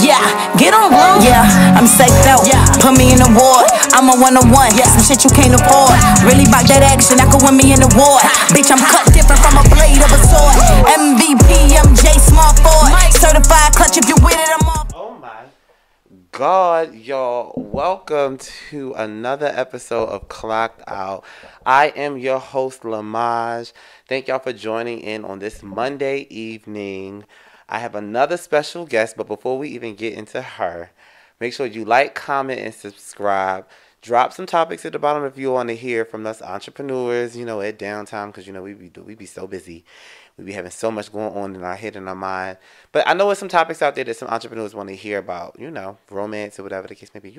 Yeah, get on road. Yeah, I'm psyched out. Yeah, put me in the ward. I'm a one-on-one. Yeah, some shit you can't afford. Really about that action, I could win me in the war. Bitch, I'm cut different from a blade of a sword. MVP, MJ, small Ford. Certified clutch, if you with it, I'm off. Oh my God, y'all. Welcome to another episode of Clocked Out. I am your host, Lamaj. Thank y'all for joining in on this Monday evening. I have another special guest, but before we even get into her, make sure you like, comment, and subscribe. Drop some topics at the bottom if you want to hear from us entrepreneurs, at downtime, because, we be so busy. We be having so much going on in our head and our mind. But I know there's some topics out there that some entrepreneurs want to hear about, romance or whatever the case may be,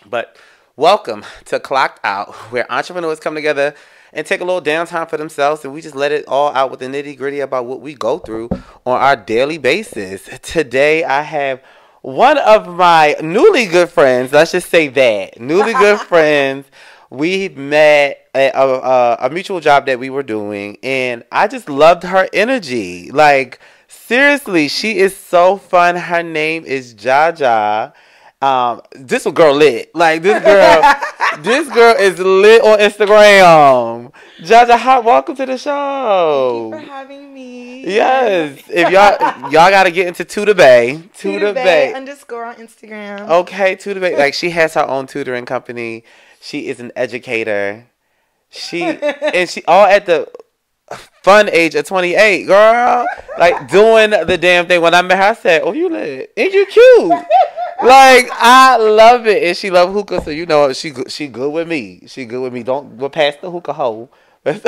But welcome to Clocked Out, where entrepreneurs come together and take a little downtime for themselves, and we just let it all out with the nitty-gritty about what we go through on our daily basis. Today, I have one of my newly good friends. Let's just say that. Newly good friends. We met at a mutual job that we were doing, and I just loved her energy. Like, seriously, she is so fun. Her name is Jah Jah. This girl lit. Like, this girl is lit on Instagram. Jah Jah, welcome to the show. Thank you for having me. Yes. If y'all gotta get into Tutor Bae. Tutor Bae _ on Instagram. Okay, Tutor Bae. Like, she has her own tutoring company. She is an educator. She all at the fun age of 28, girl. Like, doing the damn thing. When I met her, I said, "Oh, you lit. And you cute." Like, I love it. And she love hookah, so she good with me. She good with me. Don't go past the hookah hole. I'm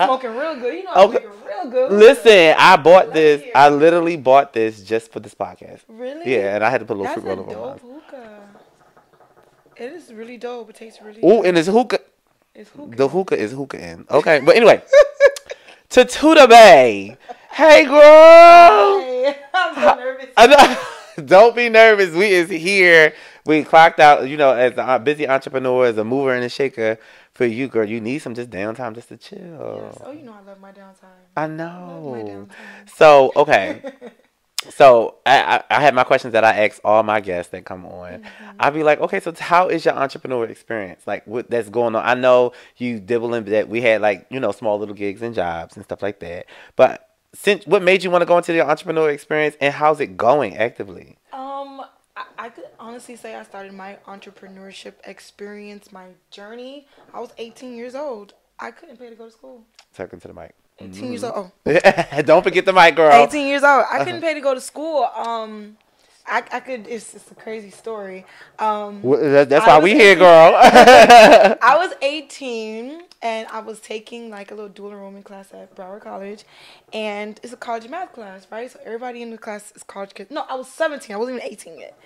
smoking real good. I'm smoking real good. Listen, I bought this. I literally bought this just for this podcast. Really? Yeah, and I had to put a little fruit roll over mine. That's a dope hookah. It is really dope. It tastes really good. And it's hookah. It's hookah. The hookah is hookah-ing. Okay, but anyway. To Tutor Bae. Hey, girl. Hey, I'm so nervous. Don't be nervous. We is here. We clocked out, as a busy entrepreneur, as a mover and a shaker for you, girl. You need some just downtime just to chill. Yes. Oh, I love my downtime. I know. I love my downtime. So, okay. So, I had my questions that I ask all my guests that come on. Mm-hmm. I'll be like, okay, so how is your entrepreneur experience? Like, what that's going on? I know you dibble in that we had, small little gigs and jobs and stuff like that. But what made you want to go into your entrepreneur experience, and how's it going actively? I could honestly say I started my entrepreneurship experience, my journey. I was 18 years old. I couldn't pay to go to school. Talk into the mic. 18 years old. Oh. Don't forget the mic, girl. 18 years old. I couldn't pay to go to school. I could. It's a crazy story. That's why we here, girl. I was 18 and I was taking a little dual enrollment class at Broward College, and it's a college math class, right? So everybody in the class is college kids. No, I was 17. I wasn't even 18 yet,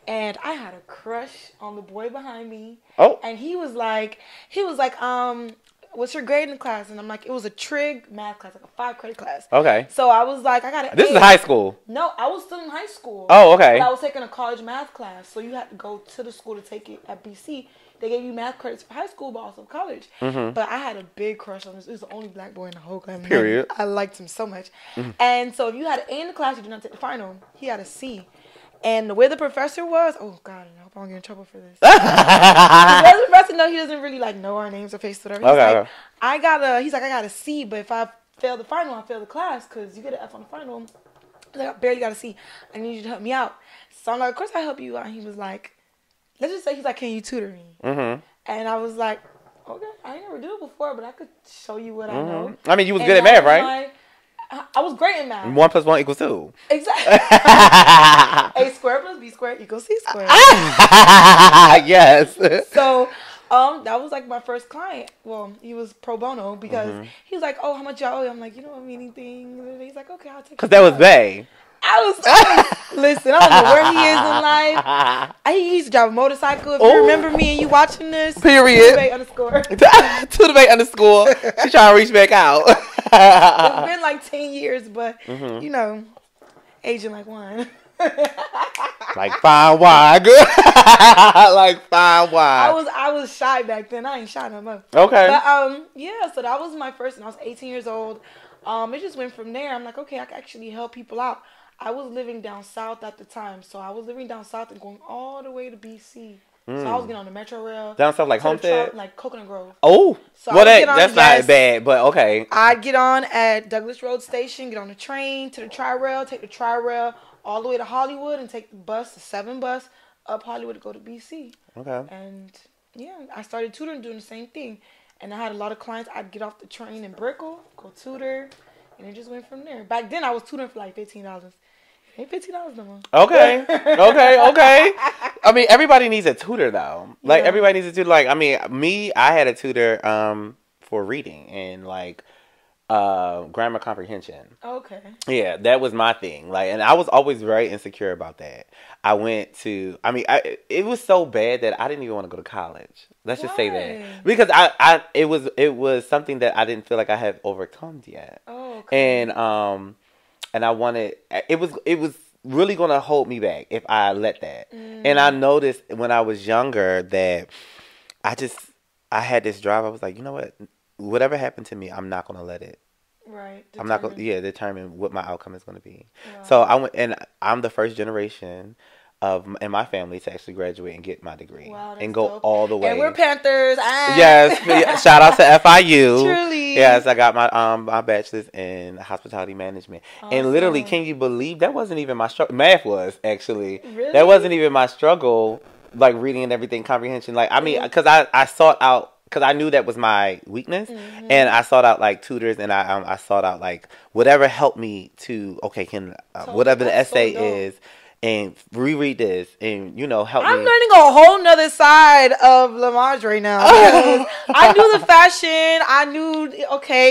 and I had a crush on the boy behind me. Oh. And he was like, what's your grade in the class? And I'm like, it was a trig math class, like a 5-credit class. Okay. So I was like, I got an This A. is high school. No, I was still in high school. Oh, okay. But I was taking a college math class, so you had to go to the school to take it at BC. They gave you math credits for high school, but also college. Mm-hmm. But I had a big crush on this. It was the only black boy in the whole class. Period. I liked him so much. Mm-hmm. And so if you had an A in the class, you did not take the final. He had a C. And the way the professor was, oh God, I hope I don't get in trouble for this. The professor, he doesn't really know our names or face whatever. He's like, I got a C, but if I fail the final, I fail the class because you get an F on the final. He's like, I barely got a C. I need you to help me out. So I'm like, of course I help you out. And he was like, let's just say he's like, can you tutor me? Mm-hmm. And I was like, okay, I ain't never do it before, but I could show you what I know. I mean, you was good at math, right? I was great in math. 1 + 1 = 2. Exactly. A squared plus B squared equals C squared. Yes. So, that was my first client. Well, he was pro bono because he was like, "Oh, how much y'all owe?" I'm like, "You don't owe me anything." He's like, "Okay, I'll take it." Because that was Bae. Listen, I don't know where he is in life. He used to drive a motorcycle. If you remember me and you watching this, period. Tutor Bae _. She trying to reach back out. It's been 10 years, but aging like wine. Like fine wine, good. Like fine wine. I was shy back then. I ain't shy no more. Okay. But so that was my first, and I was 18 years old. It just went from there. I'm like, okay, I can actually help people out. I was living down south at the time, so I was living down south and going all the way to BC. So I was getting on the Metro Rail. Down south, like Homestead? Like Coconut Grove. Oh. So well, that's not bad, but okay. I'd get on at Douglas Road Station, get on the train to the Tri-Rail, take the Tri-Rail all the way to Hollywood, and take the bus, the 7 bus, up Hollywood to go to BC. Okay. And, yeah, I started tutoring, doing the same thing. And I had a lot of clients. I'd get off the train in Brickell, go tutor, and it just went from there. Back then, I was tutoring for like $15. Ain't $15 no more. Okay. I mean, everybody needs a tutor though. Like everybody needs a tutor. Like I mean, I had a tutor for reading and like grammar comprehension. Okay. Yeah, that was my thing. Like, and I was always very insecure about that. I went to. I mean, it was so bad that I didn't even want to go to college. Let's just say that because it was something that I didn't feel like I had overcome yet. Oh. Okay. And I wanted, it was really going to hold me back if I let that. And I noticed when I was younger that I had this drive. I was like, you know what? Whatever happened to me, I'm not going to let it. Right. I'm not going to, determine what my outcome is going to be. Wow. So I went, and I'm the first generation in my family to actually graduate and get my degree and go all the way. And we're Panthers. Yes. Shout out to FIU. Truly. Yes, I got my bachelor's in hospitality management. Awesome. And literally, can you believe that wasn't even my struggle? Math was actually. Really? That wasn't even my struggle, like reading and everything, comprehension. Like, I mean, because I sought out, because I knew that was my weakness. And I sought out like tutors, and I sought out like whatever helped me to, whatever the essay is. And reread this and, help me. I'm learning a whole nother side of Lamage right now. I knew the fashion. I knew,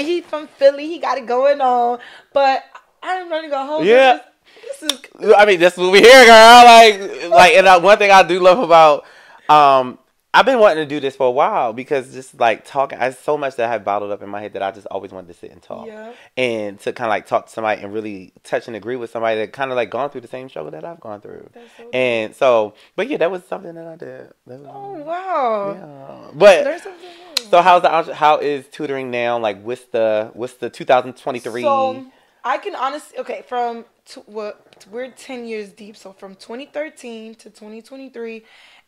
he's from Philly. He got it going on. But I'm learning a whole nother. I mean, that's what we hear, girl. Like, and one thing I do love about, I've been wanting to do this for a while because just like talking, I so much that I have bottled up in my head that I just always wanted to sit and talk. Yeah. And to kind of like talk to somebody and really touch and agree with somebody that kind of like gone through the same struggle that I've gone through. That's so and so, but yeah, that was something that I did. Wow. Yeah. But so how is tutoring now? Like, what's the 2023? So I can honestly, we're 10 years deep. So from 2013 to 2023.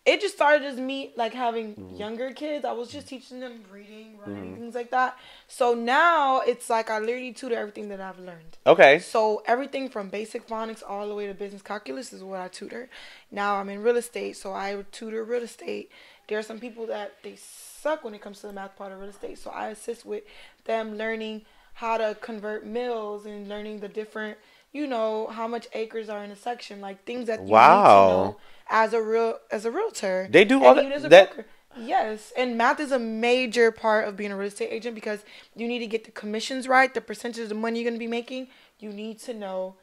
It just started as me, like, having younger kids. I was just teaching them reading, writing, things like that. So now it's like I literally tutor everything that I've learned. Okay. So everything from basic phonics all the way to business calculus is what I tutor. Now I'm in real estate, so I tutor real estate. There are some people that they suck when it comes to the math part of real estate. So I assist with them learning how to convert mills and learning the different, how much acres are in a section, like things that you need to know. As a realtor, they do all that. Yes, and math is a major part of being a real estate agent because you need to get the commissions right, the percentage of money you're going to be making. You need to know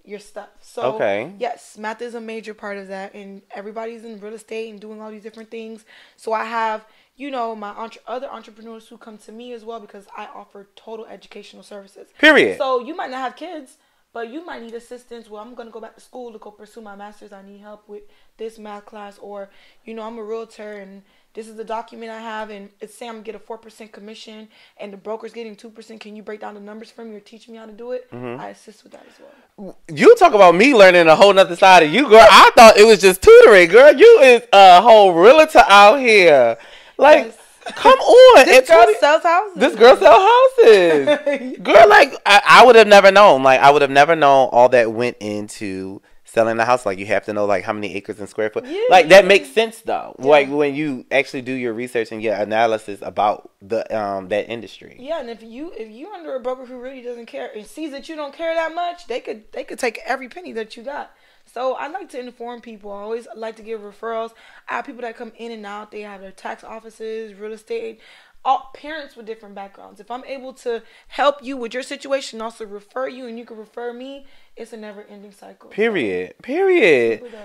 your stuff. So yes, math is a major part of that, and everybody's in real estate and doing all these different things. So I have my other entrepreneurs who come to me as well because I offer total educational services. Period. So you might not have kids, but you might need assistance. Well, I'm going to go back to school to go pursue my master's. I need help with this math class. Or, I'm a realtor and this is the document I have. And it's saying I'm going to get a 4% commission and the broker's getting 2%. Can you break down the numbers for me or teach me how to do it? I assist with that as well. You talk about me learning a whole nother side of you, girl. I thought it was just tutoring, girl. You is a whole realtor out here. Like... Yes. Come on. This girl sells houses. This girl sells houses. Girl, like, I would have never known. Like, I would have never known all that went into selling a house. Like, you have to know, like, how many acres and square foot. Yeah. Like, that makes sense, though. Yeah. Like, when you actually do your research and your analysis about the that industry. Yeah, and if you under a broker who really doesn't care and sees that you don't care that much, they could take every penny that you got. So I like to inform people. I always like to give referrals. I have people that come in and out. They have their tax offices, real estate, all parents with different backgrounds. If I'm able to help you with your situation, also refer you, and you can refer me, it's a never-ending cycle. Period.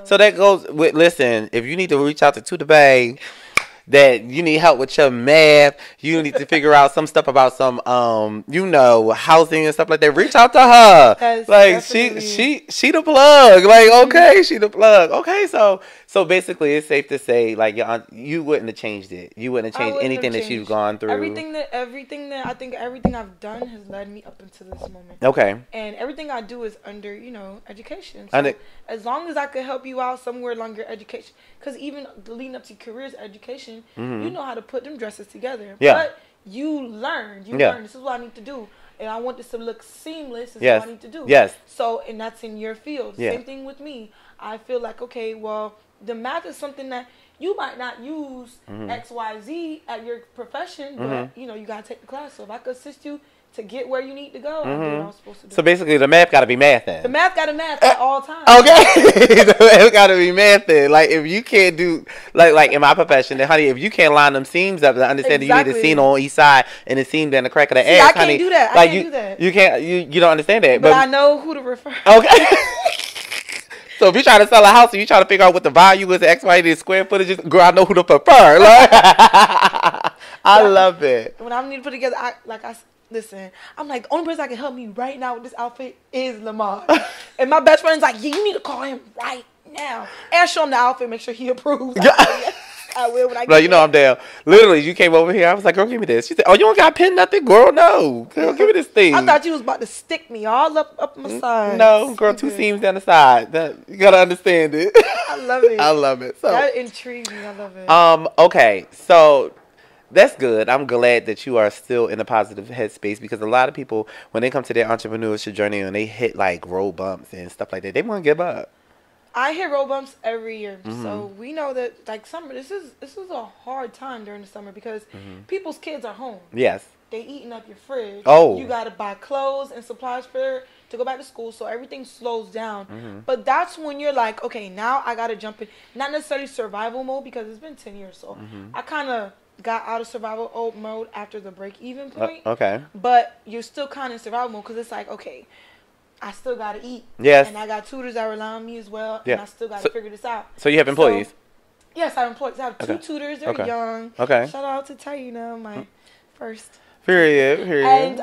So that goes with, listen, if you need to reach out to Tutor Bae, that you need help with your math, you need to figure out some stuff about some housing and stuff like that, reach out to her. Like, she the plug. Like, okay, she the plug. Okay, so So basically, it's safe to say, like, your aunt, you wouldn't have changed it. You wouldn't have changed anything that you've gone through. Everything that I think everything I've done has led me up until this moment. Okay. And everything I do is under, education. So as long as I could help you out somewhere along your education, because even leading up to careers education, you know how to put them dresses together. Yeah. But you learn. This is what I need to do. And I want this to look seamless. This is what I need to do. Yes. So, and that's in your field. Yeah. Same thing with me. I feel like, okay, well, the math is something that you might not use X, Y, Z at your profession, but, you got to take the class. So if I could assist you to get where you need to go, I do what I'm supposed to do. So basically, the math got to be math then. The math got to math at all times. Okay. The math got to be math then. Like, if you can't do, like in my profession, then, honey, if you can't line them seams up, I understand that you need a seam on each side and a seam down the crack of the ass, honey. I can't do that. I can't do that. You can't, you don't understand that. But I know who to refer. Okay. So if you're trying to sell a house and you're trying to figure out what the value is, the X, Y, the square footage, girl, I know who to prefer. Like, I love it. When I need to put together, listen, I'm like, the only person that can help me right now with this outfit is Lamar. And my best friend's like, yeah, you need to call him right now. And show him the outfit, make sure he approves. I will when I get I'm down. Literally, you came over here. I was like, girl, give me this. She said, oh, you don't got pin nothing? Girl, no. Girl, give me this thing. I thought you was about to stick me all up my side. No, girl, two seams down the side. You got to understand it. I love it. I love it. So, that intrigues me. I love it. Okay, so that's good. I'm glad that you are still in a positive headspace because a lot of people, when they come to their entrepreneurship journey and they hit like road bumps and stuff like that, they want to give up. I hit road bumps every year, so we know that like summer. This is a hard time during the summer because people's kids are home. Yes, they eating up your fridge. Oh, you gotta buy clothes and supplies to go back to school, so everything slows down. But that's when you're like, okay, now I gotta jump in. Not necessarily survival mode because it's been 10 years, so I kind of got out of survival mode after the break-even point. Okay, but you're still kind of in survival mode because it's like, okay, I still got to eat. Yes. And I got tutors that rely on me as well. Yeah. And I still got to figure this out. So you have employees? Yes, I have employees. I have two tutors. They're young. Okay. Shout out to Taina, my first. Period. And,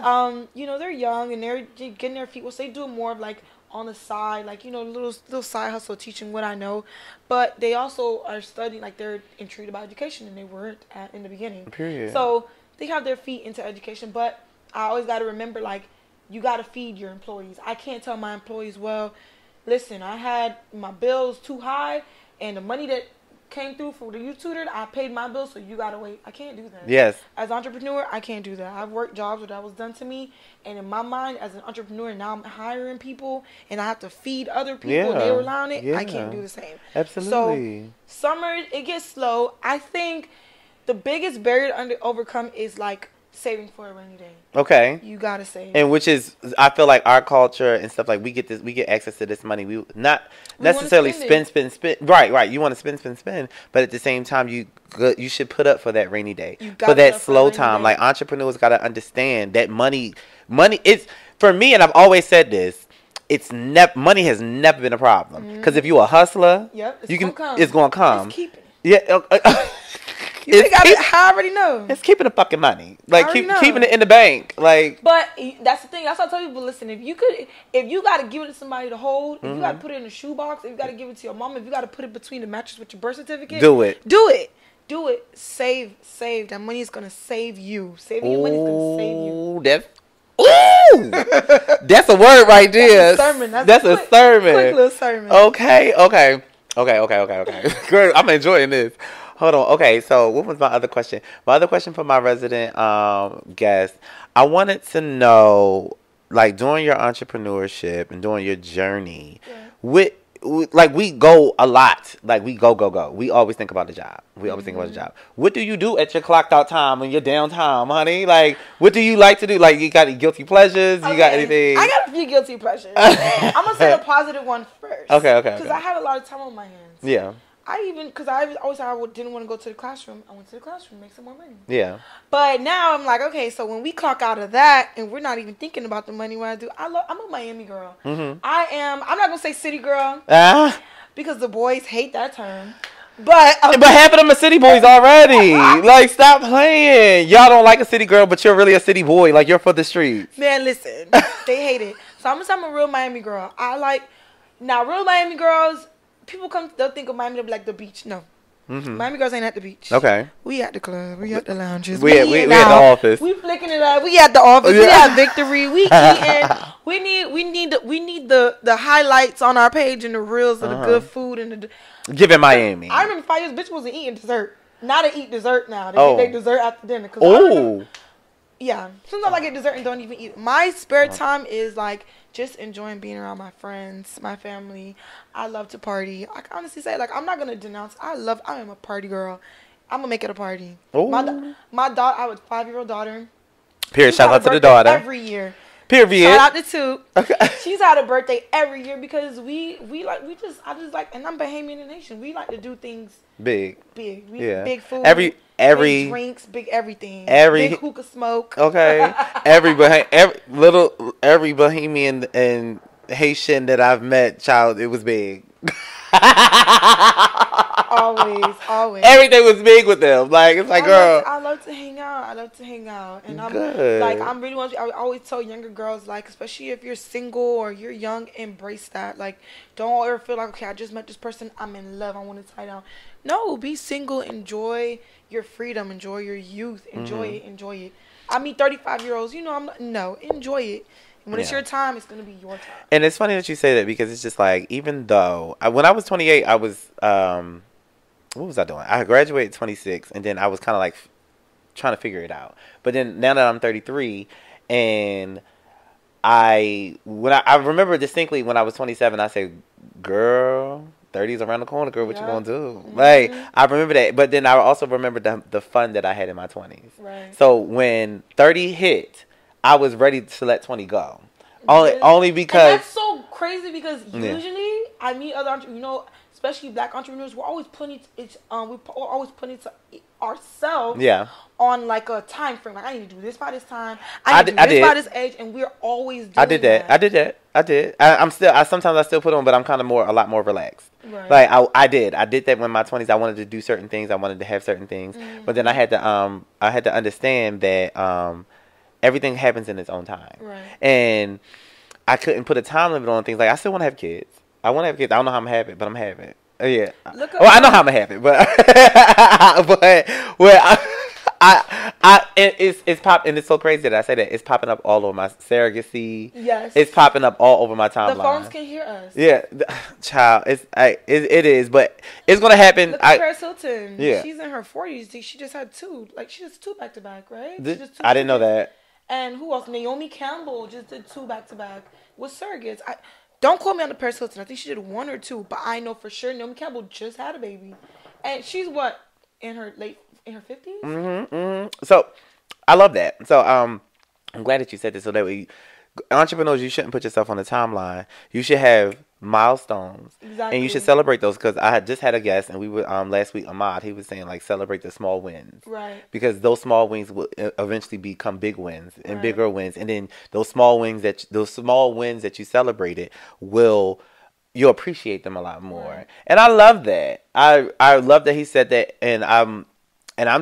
they're young and they're getting their feet. Well, so they do more of like on the side, like, little side hustle teaching what I know. But they also are studying, like they're intrigued about education and they weren't in the beginning. Period. So they have their feet into education. But I always got to remember, like, you got to feed your employees. I can't tell my employees, well, listen, I had my bills too high and the money that came through for the youth tutor, I paid my bills, so you got to wait. I can't do that. Yes. As an entrepreneur, I can't do that. I've worked jobs where that was done to me. And in my mind, as an entrepreneur, now I'm hiring people and I have to feed other people and they rely on it. I can't do the same. Absolutely. So summer, it gets slow. I think the biggest barrier to overcome is like saving for a rainy day. Okay. You gotta save. And which is, I feel like our culture and stuff, like we get access to this money. We not necessarily spend. Right. You want to spend. But at the same time, you should put up for that rainy day. For that slow time. Like entrepreneurs got to understand that money is, for me, and I've always said this, money has never been a problem. Because if you're a hustler, it's gonna come. It's keeping. Yeah. I already know. It's keeping the fucking money. Like keeping it in the bank. Like, but that's the thing. That's what I tell people. Listen, if you got to give it to somebody to hold, if you got to put it in a shoebox, if you got to give it to your mom, if you got to put it between the mattress with your birth certificate, do it. Save. That money is gonna save you. Saving your money is gonna save you. That's a word right there. That's a sermon. That's a sermon. Quick little sermon. Okay. Girl, I'm enjoying this. Hold on. Okay, so what was my other question? My other question for my resident guest, I wanted to know, like, during your entrepreneurship and during your journey, like, we go a lot. Like, we go. We always think about the job. What do you do at your clocked out time when you're downtime, honey? Like, what do you like to do? Like, you got any guilty pleasures? You got anything? I got a few guilty pleasures. I'm going to say the positive one first. Okay. Because I had a lot of time on my hands. Yeah. Because I always said I didn't want to go to the classroom. I went to the classroom, make some more money. Yeah. But now I'm like, okay, so when we clock out of that and we're not even thinking about the money when I do, I'm a Miami girl. I'm not going to say city girl because the boys hate that term. But half of them are city boys already. Like, stop playing. Y'all don't like a city girl, but you're really a city boy. Like, you're for the streets. Man, listen. They hate it. So I'm going to say I'm a real Miami girl. Real Miami girls people they'll think of Miami to be like the beach. No. Miami girls ain't at the beach. Okay. We at the club. We at the lounges. We at the office. We flicking it up. We at the office. We at Victory. We eating. We need the highlights on our page and the reels of the good food and the. Give it Miami. I remember 5 years, bitch wasn't eating dessert. Now they eat dessert now. They get their dessert after dinner. Oh. Yeah. Sometimes I get dessert and don't even eat it. My spare time is like just enjoying being around my friends, my family. I love to party. I can honestly say, like, I'm not going to denounce. I am a party girl. I'm going to make it a party. Oh. My daughter, I have a 5-year-old daughter. Period. Shout out to the daughter. Every year. Period. Shout out to Toot. Okay. She's had a birthday every year because I just like, and I'm Bahamian Nation. We like to do things big. Big food. Every big drinks, big everything. Big hookah smoke. Okay. every Bahamian and Haitian that I've met, child, it was big. always. Everything was big with them. Like, it's like, girl. I love to hang out. And I'm good. Like, I always tell younger girls, like, especially if you're single or you're young, embrace that. Like, don't ever feel like, okay, I just met this person, I'm in love, I want to tie down. No, be single, enjoy your freedom, enjoy your youth, enjoy it. I meet 35-year-olds, enjoy it. When it's your time, it's going to be your time. And it's funny that you say that because it's just like, even though, when I was 28, I was, what was I doing? I graduated 26, and then I was kind of like trying to figure it out. But then now that I'm 33, and I remember distinctly when I was 27, I said, girl, 30's around the corner, girl, what you gonna do? Like, I remember that. But then I also remember the fun that I had in my 20s. Right. So when 30 hit, I was ready to let 20 go. Only because... And that's so crazy because usually I meet other entrepreneurs, especially black entrepreneurs, we're always putting it to ourselves on like a time frame. Like, I need to do this by this time. I need to do this by this age, and we're always doing that. I did. Sometimes I still put on, but I'm kind of a lot more relaxed. Right. Like, I did that when in my 20s. I wanted to do certain things. I wanted to have certain things. But then I had to understand that everything happens in its own time. Right. And I couldn't put a time limit on things. Like, I still want to have kids. I want to have kids. I don't know how I'm going to have it, but I'm having it. Yeah. I know how I'm going to have it, but it's popping, and it's so crazy that I say that. It's popping up all over my surrogacy. Yes. It's popping up all over my timeline. The phones can hear us. Yeah. Child, it is, but it's going to happen. Look at Paris Hilton. Yeah. She's in her 40s. She just had 2. Like, she just 2 back-to-back, right? I didn't know that. And who else? Naomi Campbell just did 2 back-to-back with surrogates. Don't quote me on the Paris Hilton. I think she did 1 or 2, but I know for sure Naomi Campbell just had a baby, and she's in her 50s. So I love that. So I'm glad that you said this. So that way, entrepreneurs, you shouldn't put yourself on the timeline. You should have milestones, and you should celebrate those. Because I had just had a guest, and we were last week. Ahmad, he was saying like celebrate the small wins, right? Because those small wins will eventually become big wins and bigger wins, and then those small wins that you celebrated you'll appreciate them a lot more. Right. And I love that. I love that he said that, and I'm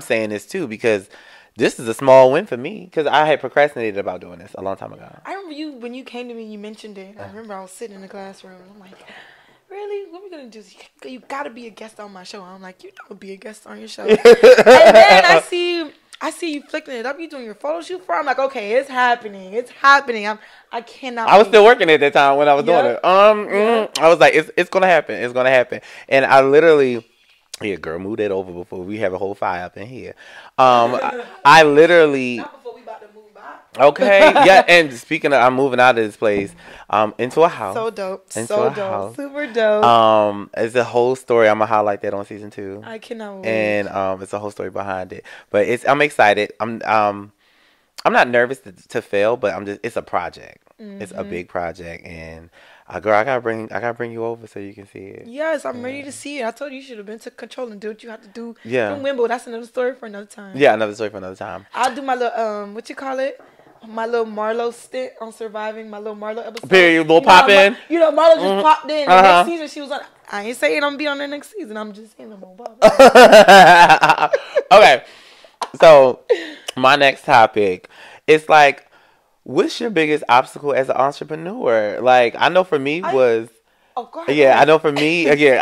saying this too because this is a small win for me because I had procrastinated about doing this a long time ago. I remember when you came to me, you mentioned it. I remember I was sitting in the classroom. And I'm like, really? What are we going to do? You got to be a guest on my show. I'm like, you don't be a guest on your show. And then I see you flicking it up. You doing your photo shoot for it. I'm like, okay, it's happening. I cannot. I was still working at that time when I was doing it. I was like, it's going to happen. It's going to happen. And I literally... Yeah, girl, move that over before we have a whole fire up in here. I literally... Not before we about to move by. Okay, yeah, and speaking of, I'm moving out of this place into a house. So dope. So dope. House. Super dope. It's a whole story. I'm going to highlight that on season 2. I cannot wait. And it's a whole story behind it. But I'm excited. I'm not nervous to fail, but it's a project. It's a big project, and... girl, I gotta bring you over so you can see it. Yes, I'm ready to see it. I told you should have been to control and do what you have to do. Yeah. From Wimble. That's another story for another time. Yeah, another story for another time. I'll do my little my little Marlo stint on surviving, my little Marlo episode. Period, little pop in. Marlo just popped in. The next season she was on. I ain't saying I'm gonna be on the next season. I'm just saying I'm gonna pop. Okay, so my next topic is like, what's your biggest obstacle as an entrepreneur? Like, I know for me was Oh, go ahead. Yeah, I know for me, again,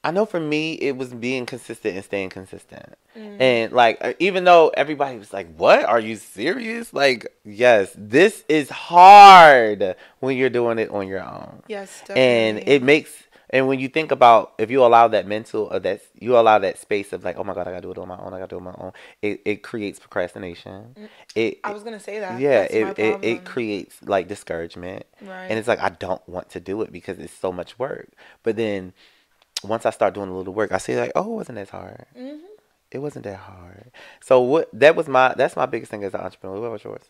I know for me, it was being consistent and staying consistent. And, like, even though everybody was like, what? Are you serious? Like, yes, this is hard when you're doing it on your own. Yes, definitely. And it makes, and when you think about, if you allow that mental, or that, you allow that space of like, oh my God, I gotta do it on my own, I gotta do it on my own, it creates procrastination. I was gonna say that. Yeah, That's my problem. it creates like discouragement. Right. And it's like, I don't want to do it because it's so much work. But then, once I start doing a little work, I see like, oh, it wasn't as hard. It wasn't that hard. So that's my biggest thing as an entrepreneur. What was yours?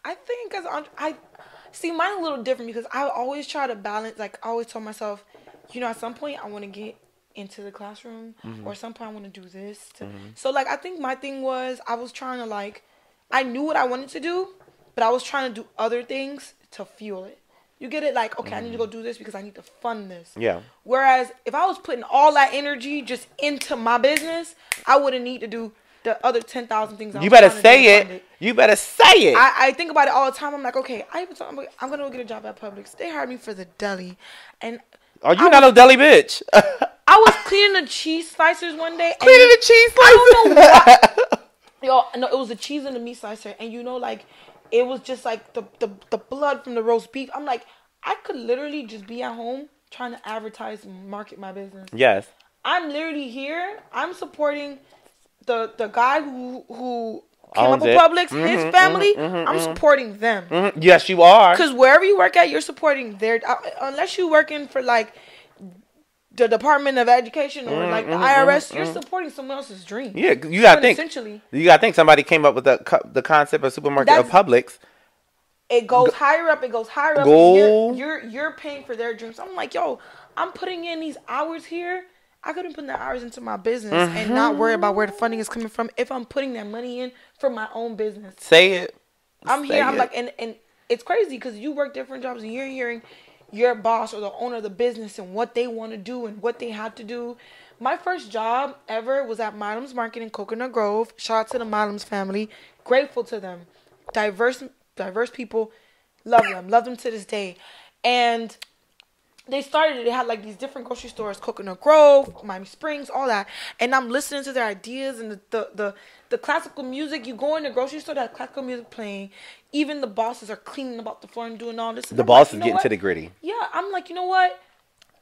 I think I see mine a little different because I always try to balance. Like I always tell myself, you know, at some point I want to get into the classroom, or at some point I want to do this. So like I think my thing was I was trying to like, I knew what I wanted to do, but I was trying to do other things to fuel it. You get it? Like, okay, I need to go do this because I need to fund this. Yeah. Whereas if I was putting all that energy just into my business, I wouldn't need to do the other 10,000 things. You better say it. You better say it. I think about it all the time. I'm like, okay, I'm gonna go get a job at Publix. They hired me for the deli, and are you not a deli bitch? I was cleaning the cheese slicers one day. Cleaning the cheese slicers. I don't know why. Yo, no, it was the cheese and the meat slicer, and you know, like. It was just like the blood from the roast beef. I'm like, I could literally just be at home trying to advertise and market my business. Yes. I'm literally here. I'm supporting the guy who came up with Publix, his family. I'm supporting them. Yes, you are. Because wherever you work at, you're supporting their... unless you're working for like the Department of Education or like the IRS, you're supporting someone else's dream. Yeah, you gotta think. Essentially, you gotta think somebody came up with the concept of supermarket of Publix. It goes higher up. It goes higher up. And you're paying for their dreams. I'm like, yo, I'm putting in these hours here. I couldn't put that hours into my business and not worry about where the funding is coming from if I'm putting that money in for my own business. Say it. I'm here. I'm like, and it's crazy because you work different jobs and you're hearing your boss or the owner of the business and what they want to do and what they have to do. My first job ever was at Milam's Market in Coconut Grove. Shout out to the Milam's family. Grateful to them. Diverse people. Love them to this day. And they had like these different grocery stores, Coconut Grove, Miami Springs, all that. And I'm listening to their ideas and the classical music. You go in the grocery store, that classical music playing. Even the bosses are cleaning about the floor and doing all this. And the boss is getting to the gritty. Yeah, I'm like, you know what?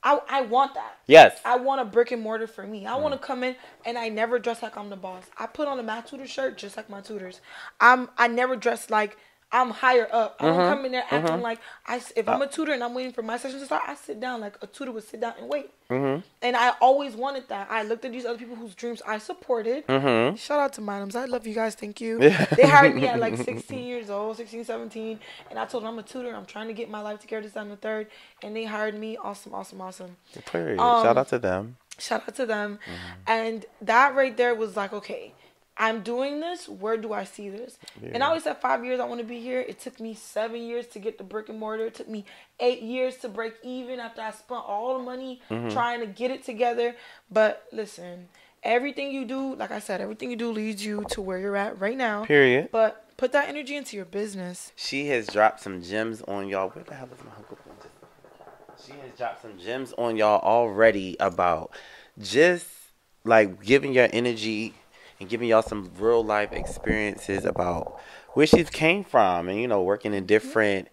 I want that. Yes. I want a brick and mortar for me. I want to come in and I never dress like I'm the boss. I put on a Matt Tutor shirt just like my tutors. I never dress like I'm higher up. I don't come in there acting like if I'm a tutor and I'm waiting for my session to start, I sit down like a tutor would sit down and wait. And I always wanted that. I looked at these other people whose dreams I supported. Shout out to Milam's. I love you guys. Thank you. They hired me at like 16 years old, 16, 17. And I told them I'm a tutor. I'm trying to get my life together this time the third. And they hired me. Awesome. Period. Shout out to them. And that right there was like, okay, I'm doing this. Where do I see this? Yeah. And I always said 5 years I want to be here. It took me 7 years to get the brick and mortar. It took me 8 years to break even after I spent all the money trying to get it together. But listen, everything you do, like I said, everything you do leads you to where you're at right now. Period. But put that energy into your business. She has dropped some gems on y'all. Where the hell is my hookah point? She has dropped some gems on y'all already about just like giving your energy and giving y'all some real life experiences about where she came from and, you know, working in different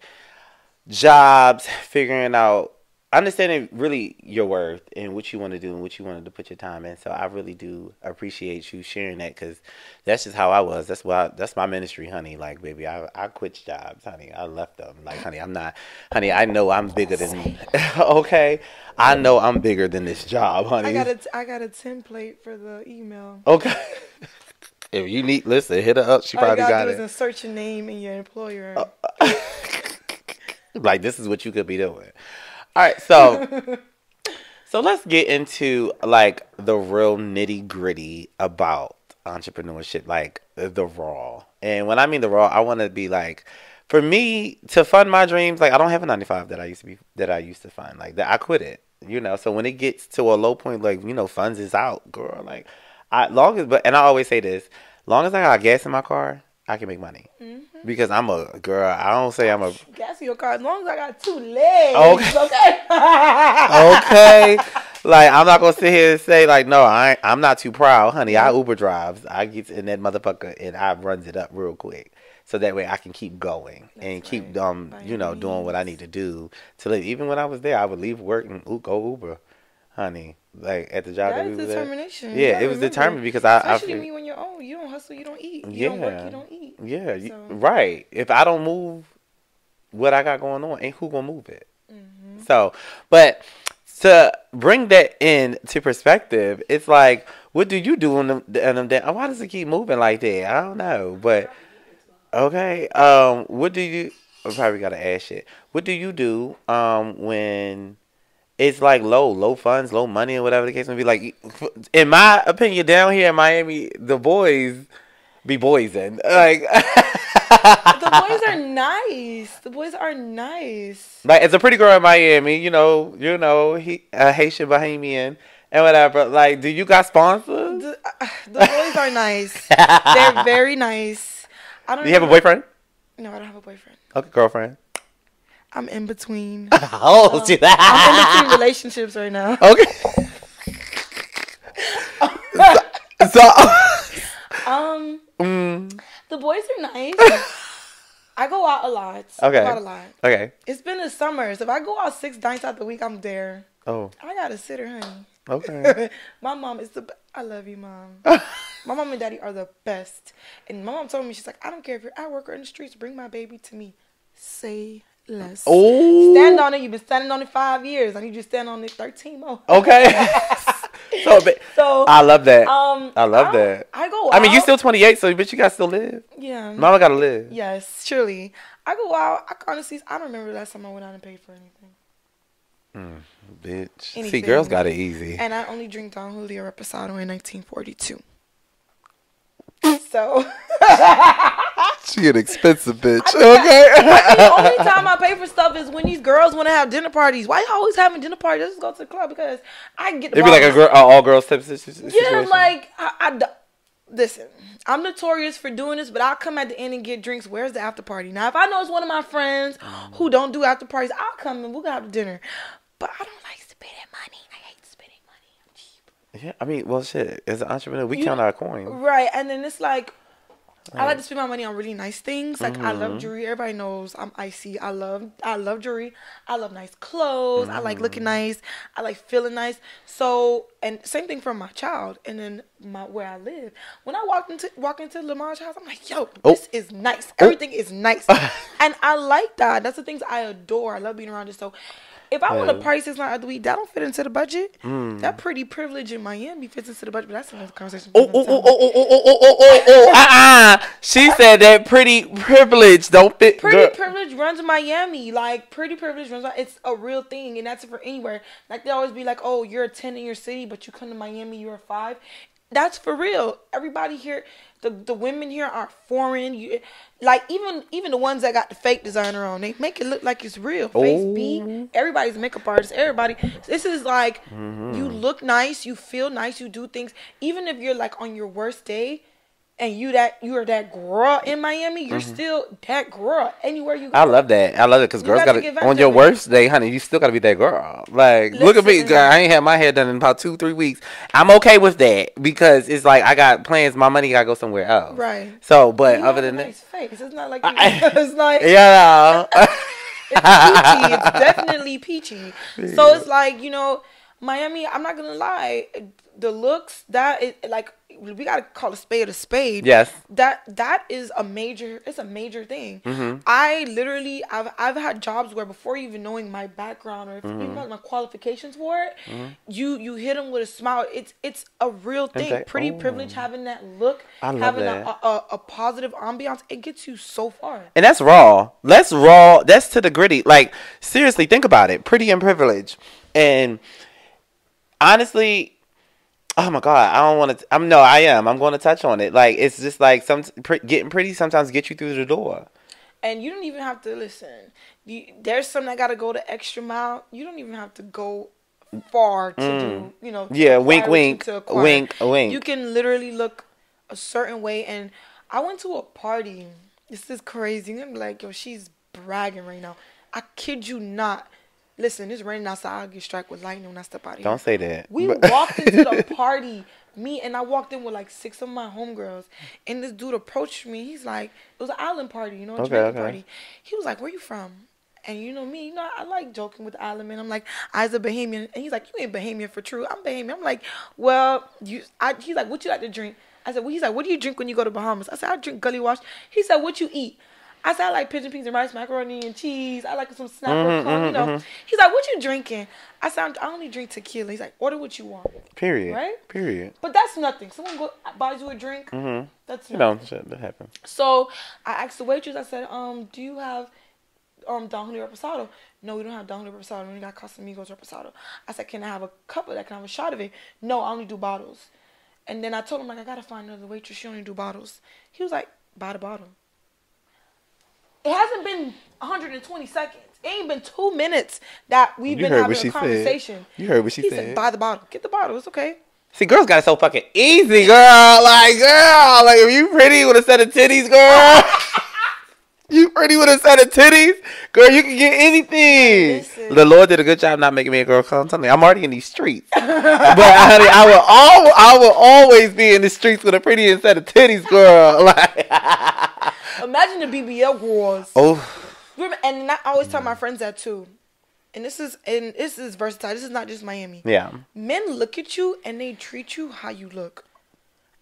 jobs, figuring out, understanding really your worth and what you want to do and what you wanted to put your time in. So I really do appreciate you sharing that because that's just how I was. That's my ministry, honey. Like, baby, I quit jobs, honey. I left them. Like, honey, I know I'm bigger than, okay? I know I'm bigger than this job, honey. I got a template for the email. Okay. If you need, listen, hit her up. She probably got it. All you gotta do is insert your name and your employer. Like, this is what you could be doing. All right, so let's get into like the real nitty gritty about entrepreneurship, like the raw. And when I mean the raw, I want to be like, for me to fund my dreams, like I don't have a 9-to-5 that I used to fund, like that I quit it, you know. So when it gets to a low point, like, you know, funds is out, girl. Like and I always say this, long as I got gas in my car, I can make money. Because I'm a girl. I don't say I'm a. Gas in your car as long as I got 2 legs. Okay. Okay. Like, I'm not gonna sit here and say like, no, I'm not too proud, honey. I Uber drives. I get in that motherfucker and I runs it up real quick, so that way I can keep going and keep doing what I need to do to live. Even when I was there, I would leave work and go Uber, honey. Like at the job that we was determination. At. Yeah, it was determined because especially me when you're old, you don't hustle, you don't eat. You don't work, you don't eat. Yeah, right. If I don't move what I got going on, ain't who gonna move it? Mm-hmm. So, but. To bring that in to perspective, it's like, what do you do in them? Why does it keep moving like that? I don't know, but okay. What do you? I probably gotta ask it. What do you do when it's like low funds, low money, or whatever the case may be? Like, in my opinion, down here in Miami, the boys be boysing. Like, the boys are nice. The boys are nice. Like, it's a pretty girl in Miami, Haitian Bahamian and whatever. Like, do you got sponsors? The boys are nice. They're very nice. Do you have a boyfriend? No, I don't have a boyfriend. Okay, girlfriend. I'm in between. Oh, see that? I'm in between relationships right now. Okay. The boys are nice. I go out a lot. Okay. I go out a lot. Okay. It's been the summer, so if I go out 6 nights out the week, I'm there. Oh. I got a sitter, honey. Okay. My mom is I love you, Mom. My mom and daddy are the best. And my mom told me, she's like, I don't care if you're at work or in the streets, bring my baby to me. Say less. Oh. Stand on it. You've been standing on it 5 years. I need you to stand on it 13 more. Okay. So I love that. I love that. I go out. I mean, you still 28, so bitch, you gotta still live. Yeah. Mama gotta live. Yes, surely. I go out. I honestly, I don't remember the last time I went out and paid for anything. Bitch. Anything. See, girls got it easy. And I only drink Don Julio Reposado in 1942. So. She an expensive bitch. Okay. The only time I pay for stuff is when these girls want to have dinner parties. Why you always having dinner parties? Just go to the club because I can get the. It'd be like a all girls type situation. Yeah, like listen. I'm notorious for doing this, but I'll come at the end and get drinks. Where's the after party? Now, if I know it's one of my friends who don't do after parties, I'll come and we'll have dinner. But I don't like spending money. I hate spending money. I'm cheap. Yeah, I mean, well, shit. As an entrepreneur, we count our coins. Right, and then it's like. I like to spend my money on really nice things. Like, I love jewelry. Everybody knows I'm icy. I love jewelry. I love nice clothes. I like looking nice. I like feeling nice. So, and same thing for my child. And then where I live. When I walk into Lamar's house, I'm like, yo, this is nice. Everything is nice. And I like that. That's the things I adore. I love being around it. So, if I want to party 6 nights of the week, that don't fit into the budget. That pretty privilege in Miami fits into the budget, but that's another conversation. She said that pretty privilege don't fit. Pretty privilege runs Miami. Like, pretty privilege runs. It's a real thing, and that's for anywhere. Like, they always be like, oh, you're a 10 in your city, but you come to Miami, you're a 5. That's for real. Everybody here, the women here are foreign. Like, even the ones that got the fake designer on, they make it look like it's real. Face B, everybody's a makeup artist. Everybody. This is like, you look nice, you feel nice, you do things. Even if you're like on your worst day, and you are that girl in Miami, you're still that girl anywhere you go. I love that. I love it because girls got to, on your worst day, honey, you still got to be that girl. Like, look at me. Girl, I ain't had my hair done in about 2-3 weeks. I'm okay with that because it's like I got plans. My money got to go somewhere else. Right. So, but other than that. Nice face. It's not like it's like. Yeah. It's peachy. It's definitely peachy. Yeah. So it's like, Miami, I'm not going to lie. The looks, we gotta call a spade a spade. Yes. That is a major thing. I've had jobs where before even knowing my background or if even my qualifications for it, you hit them with a smile. It's a real thing. Pretty privilege having that look, having a positive ambiance. It gets you so far. And that's raw. That's raw. That's to the gritty. Like, seriously, think about it. Pretty and privilege. And honestly, oh my God, I don't want to. I am. I'm going to touch on it. Like, it's just like getting pretty sometimes get you through the door. And you don't even have to listen. There's some that got to go the extra mile. You don't even have to go far to do. Yeah, wink, wink, wink, wink. You can literally look a certain way. And I went to a party This is crazy. I'm like, yo, she's bragging right now. I kid you not. Listen, it's raining outside. I'll get struck with lightning when I step out of here. Don't say that. We walked into the party. I walked in with like 6 of my homegirls. And this dude approached me. He's like, it was an island party, you know, a Jamaican party. He was like, where you from? And you know me, I like joking with the island men. I'm like, I's a Bahamian. And he's like, you ain't Bahamian for true. I'm Bahamian. I'm like, well, he's like, what you like to drink? I said, well, he's like, what do you drink when you go to Bahamas? I said, I drink gully wash. He said, what you eat? I said, I like pigeon peas and rice, macaroni and cheese. I like some snapper corn, you know. He's like, what you drinking? I said, I only drink tequila. He's like, order what you want. Period. Right? Period. But that's nothing. Someone buys you a drink. That's nothing. Shit, that happens. So I asked the waitress, I said, do you have Don Julio Reposado? No, we don't have Don Julio Reposado. We only got Casamigos Reposado. I said, can I have a cup of that? Can I have a shot of it? No, I only do bottles. And then I told him, like, I got to find another waitress. She only do bottles. He was like, buy the bottle. It hasn't been 120 seconds. It ain't been 2 minutes that we've been having a conversation. You heard what she said. He said, buy the bottle. Get the bottle. It's okay. See, girls got it so fucking easy, girl. Like, if you pretty with a set of titties, girl. You pretty with a set of titties, girl, you can get anything. Listen. The Lord did a good job not making me a girl clown. Tell me, I'm already in these streets. But honey, I will always be in the streets with a pretty set of titties, girl. Like, imagine the BBL girls. Oh. And I always tell my friends that too. And this is versatile. This is not just Miami. Yeah. Men look at you and they treat you how you look.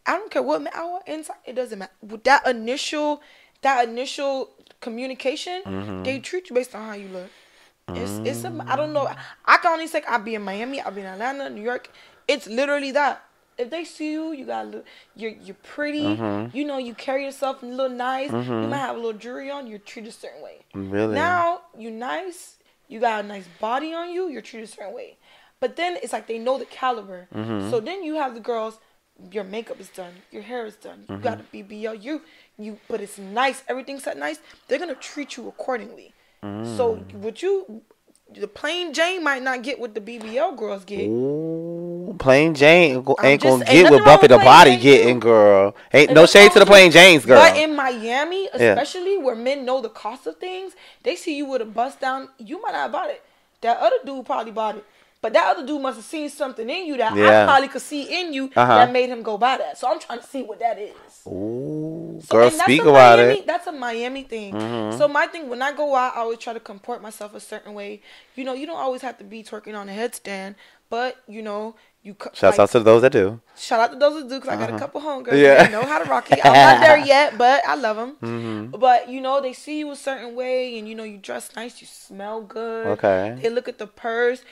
I don't care what our inside. It doesn't matter. With that initial communication, they treat you based on how you look. I don't know. I can only say I'll be in Miami, I'll be in Atlanta, New York. It's literally that. If they see you, you got you're pretty. You know, you carry yourself a little nice. You might have a little jewelry on. You're treated a certain way. Really? Now you nice. You got a nice body on you. You're treated a certain way. But then it's like they know the caliber. So then you have the girls. Your makeup is done. Your hair is done. You got a BBL. But it's nice. Everything's set nice. They're gonna treat you accordingly. So the plain Jane might not get what the BBL girls get. Ooh, plain Jane ain't gonna get what Buffy the Body getting, girl. Ain't no shade to the plain Janes, girl. But in Miami, especially where men know the cost of things, they see you with a bust down. You might not have bought it. That other dude probably bought it. But that other dude must have seen something in you that I probably could see in you that made him go buy that. So I'm trying to see what that is. Ooh, girl, speak about it. That's a Miami thing. So my thing, when I go out, I always try to comport myself a certain way. You know, you don't always have to be twerking on a headstand, but you know, Shouts out to those that do. Shout out to those that do, because I got a couple homegirls that know how to rock it. I'm not there yet, but I love them. But you know, they see you a certain way, and you know, you dress nice, you smell good. Okay. They look at the purse.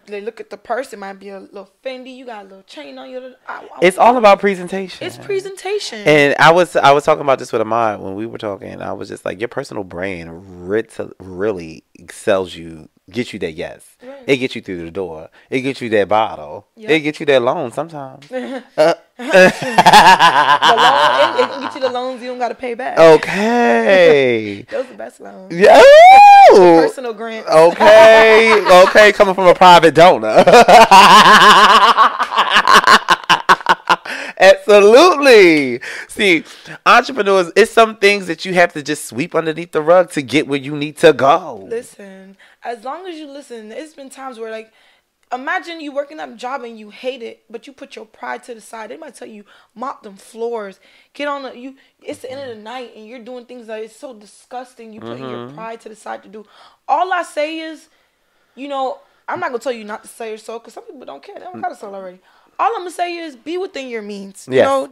It might be a little Fendi. You got a little chain on your. It's all about presentation. It's presentation. And I was talking about this with Ahmad when we were talking. I was just like, your personal brand really sells you, gets you that yes. Right. It gets you through the door. It gets you that bottle. Yep. It gets you that loan sometimes. The loan, it can get you the loans you don't got to pay back. Okay. Those are the best loans. Yeah. Personal grants. Okay, coming from a private donor. Absolutely. See, entrepreneurs, it's some things that you have to just sweep underneath the rug to get where you need to go. Listen, as long as you listen, it's been times where, like, imagine you working at a job and you hate it, but you put your pride to the side. They might tell you, mop them floors, get on it's the end of the night and you're doing things that it's so disgusting. You putting your pride to the side to do. All I say is, you know, I'm not going to tell you not to sell your soul, because some people don't care. They don't got a soul already. All I'm going to say is be within your means. You know,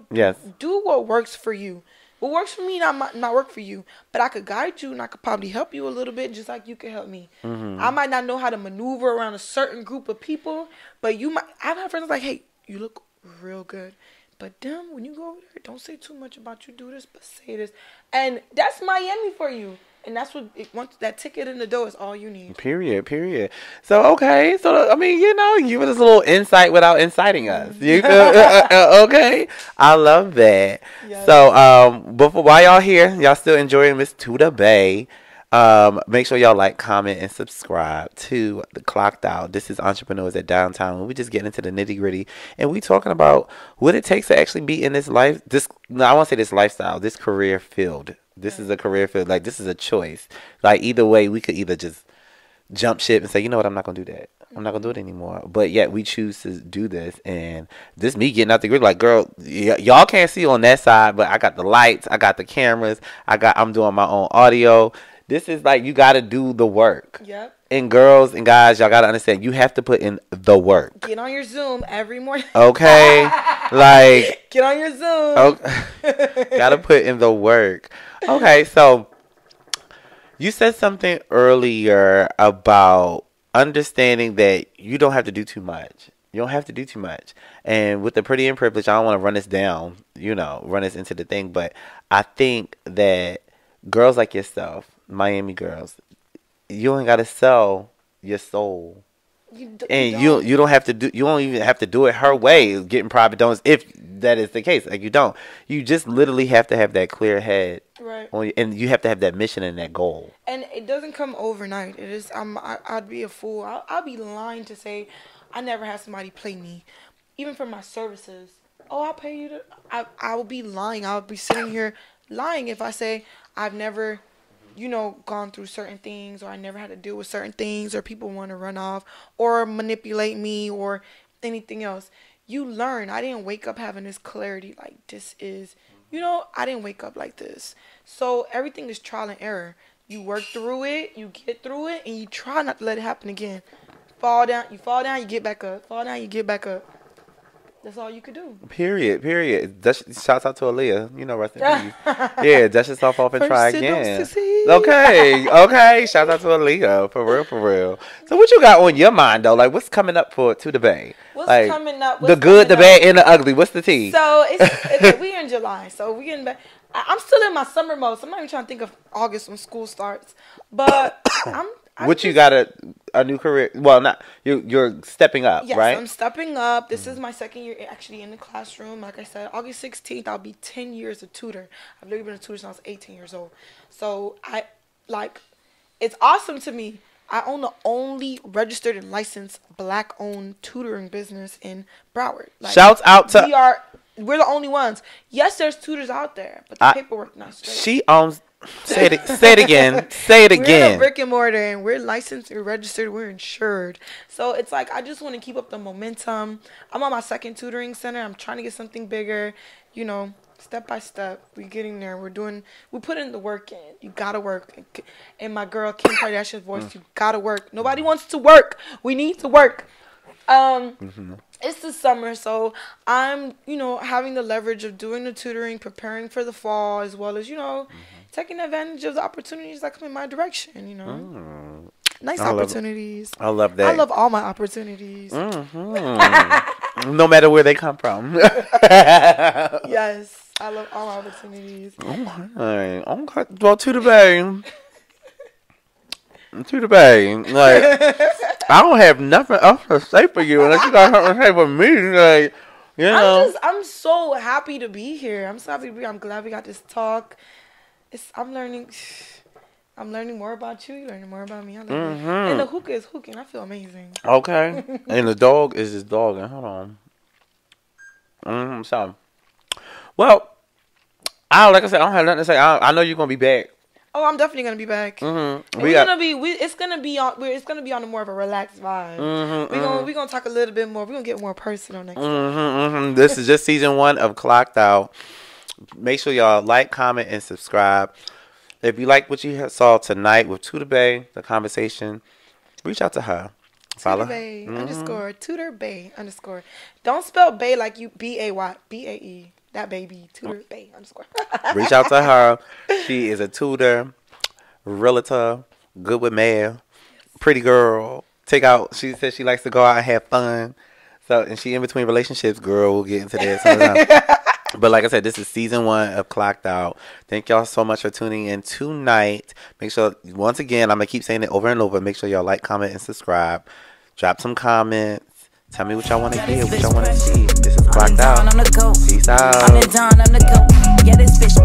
do what works for you. What works for me might not work for you, but I could guide you and I could probably help you a little bit, just like you could help me. I might not know how to maneuver around a certain group of people, but I've had friends like, hey, you look real good, but damn, when you go over there, don't say too much about you do this, but say this. And that's Miami for you. And that's once that ticket in the door is all you need. Period. So, okay. So, I mean, you know, give us a little insight without inciting us. Okay. I love that. Yes. So, while y'all here, y'all still enjoying Miss Tutor Bae, make sure y'all like, comment, and subscribe to the Clocked Out. This is Entrepreneurs at Downtown. We just get into the nitty gritty, and we talking about what it takes to actually be in this life. I want to say this lifestyle, this career field. This is a career field. Like, this is a choice. Like, either way, we could either just jump ship and say, you know what, I'm not going to do that. I'm not going to do it anymore. But yet we choose to do this. And this me getting out the grid. Like, girl, y'all can't see on that side, but I got the lights. I got the cameras. I'm doing my own audio. This is like, you got to do the work. Yep. And girls and guys, y'all got to understand, you have to put in the work. Get on your Zoom every morning. Okay? Like. Get on your Zoom. Okay. Got to put in the work. Okay, so you said something earlier about understanding that you don't have to do too much. You don't have to do too much. And with the pretty and privileged, I don't want to run this down, run this into the thing. But I think that girls like yourself, Miami girls, you ain't got to sell your soul. You don't have to do. You don't even have to do it her way, getting private donors, if that is the case. Like, you don't. You just literally have to have that clear head, right? And you have to have that mission and that goal. And it doesn't come overnight. It is. I'd be a fool. I'll be lying to say I never had somebody play me, even for my services. Oh, I'll pay you. I will be lying. I'll be sitting here lying if I say I've never, gone through certain things, or I never had to deal with certain things, or people want to run off or manipulate me or anything else. You learn. I didn't wake up having this clarity like this is, I didn't wake up like this. So everything is trial and error. You work through it, you get through it, and you try not to let it happen again. You fall down, you get back up. Fall down, you get back up. That's all you could do. Period. Shouts out to Aaliyah. Rest in peace. Yeah, dust yourself off and try again. Okay. Shouts out to Aaliyah. For real. So what you got on your mind, though? Like, what's coming up for Tutor Bae? What's coming up? The good, the bad, and the ugly. What's the tea? So, we're in July. So, we're getting back. I'm still in my summer mode. So, I'm not even trying to think of August when school starts. But you got a new career? Well, not you're stepping up, yes, right? I'm stepping up. This is my second year actually in the classroom. Like I said, August 16th, I'll be 10 years a tutor. I've literally been a tutor since I was 18 years old. So it's awesome to me. I own the only registered and licensed Black-owned tutoring business in Broward. Shouts out to we're the only ones. Yes, there's tutors out there, but the paperwork not straight. She owns. Say it again. We're in a brick and mortar, and we're licensed, we're registered, we're insured. So it's like, I just want to keep up the momentum. I'm on my second tutoring center. I'm trying to get something bigger. Step by step, we're getting there. We put in the work in. You gotta work. And my girl Kim Kardashian's voice, you gotta work. Nobody wants to work. We need to work. It's the summer, so I'm, having the leverage of doing the tutoring, preparing for the fall, as well as, taking advantage of the opportunities that come in my direction, Nice opportunities. I love that. I love all my opportunities. No matter where they come from. Yes, I love all my opportunities. Okay. Well, Tutor Bae. Like, I don't have nothing else to say for you unless you got something to say for me. Like, I'm so happy to be here. I'm so happy to be here. I'm glad we got this talk. I'm learning more about you. You're learning more about me. I love it. And the hookah is hooking. I feel amazing. Okay. And the dog is just dogging. Hold on. So, well, like I said, I don't have nothing to say. I know you're gonna be back. Oh, I'm definitely gonna be back. It's gonna be on a more of a relaxed vibe. We're gonna talk a little bit more. We're gonna get more personal next time. This is just season 1 of Clocked Out. Make sure y'all like, comment, and subscribe. If you like what you saw tonight with Tutor Bae, the conversation, reach out to her. Follow Tutor Bae _ Tutor Bae _ Don't spell Bae like you B-A-Y, B-A-E. That baby, Tutor Bae _ Reach out to her. She is a tutor, realtor, good with math, pretty girl. She says she likes to go out and have fun. So, and she in between relationships, girl. We'll get into that sometime. But like I said, this is season 1 of Clocked Out. Thank y'all so much for tuning in tonight. Make sure, once again, I'm going to keep saying it over and over. Make sure y'all like, comment, and subscribe. Drop some comments. Tell me what y'all want to hear, what y'all want to see. This is Clocked Out. Peace out. Yeah, this bitch